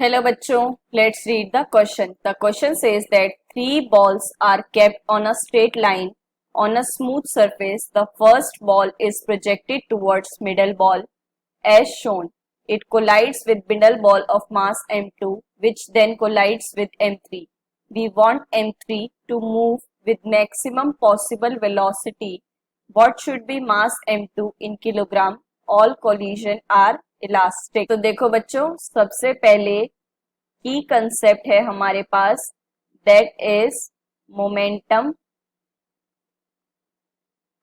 Hello bachcho, let's read the question. The question says that three balls are kept on a straight line on a smooth surface. The first ball is projected towards middle ball as shown. It collides with middle ball of mass m2 which then collides with m3. We want m3 to move with maximum possible velocity. What should be mass m2 in kilogram? All collision are elastic. तो देखो बच्चों, सबसे पहले की concept है हमारे पास, that is momentum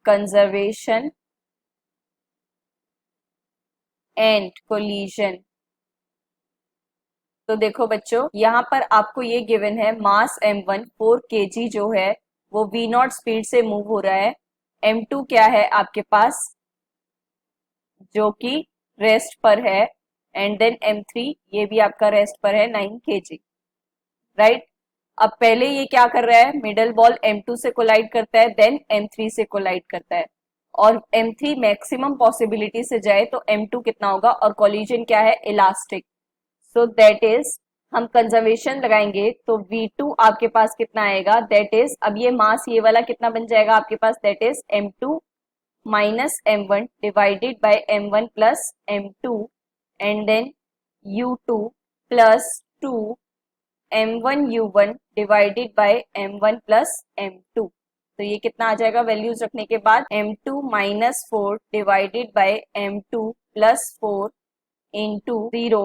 conservation and collision. तो देखो बच्चों, यहाँ पर आपको ये गिवन है मास m1 4 kg जो है वो v0 स्पीड से मूव हो रहा है। m2 क्या है आपके पास, जो कि रेस्ट पर है, एंड देन m3 ये भी आपका रेस्ट पर है 9 kg, राइट। अब पहले ये क्या कर रहा है, मिडल बॉल m2 से कोलाइड करता है, देन m3 से कोलाइड करता है, और m3 मैक्सिमम पॉसिबिलिटी से जाए तो m2 कितना होगा, और कोलिजन क्या है, इलास्टिक। सो दैट इज, हम कंजर्वेशन लगाएंगे तो v2 आपके पास कितना आएगा, दैट इज, अब ये मास ये वाला कितना बन जाएगा आपके पास, that is m2 minus m1 divided by m1 plus m2 and then u2 plus 2 m1 u1 divided by m1 plus m2। तो ये कितना आ जाएगा वैल्यूज रखने के बाद, m2 minus 4 divided by m2 plus 4 into 0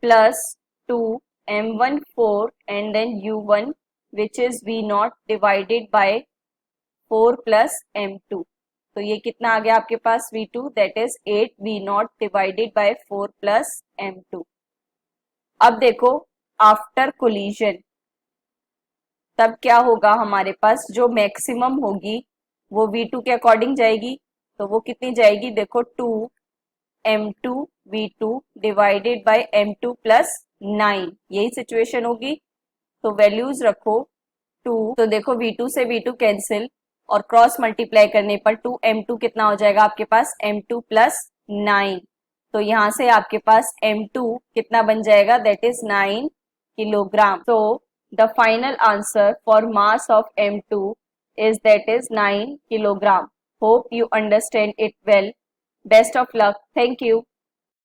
plus 2 m1 4 and then u1 which is v0 divided by 4 plus m2। तो ये कितना आ गया आपके पास v2, that is 8 v0 divided by 4 plus m2। अब देखो आफ्टर कोलिजन तब क्या होगा, हमारे पास जो मैक्सिमम होगी वो v2 के अकॉर्डिंग जाएगी। तो वो कितनी जाएगी, देखो 2 m2 v2 divided by m2 plus 9, यही सिचुएशन होगी। तो वैल्यूज रखो 2, तो देखो v2 से v2 कैंसिल और क्रॉस मल्टीप्लाई करने पर 2m2 कितना हो जाएगा आपके पास, m2 प्लस 9। तो यहां से आपके पास m2 कितना बन जाएगा, दैट इज 9 किलोग्राम। तो the final answer for mass of m2 is that is 9 kilogram. Hope you understand it well. Best of luck. Thank you.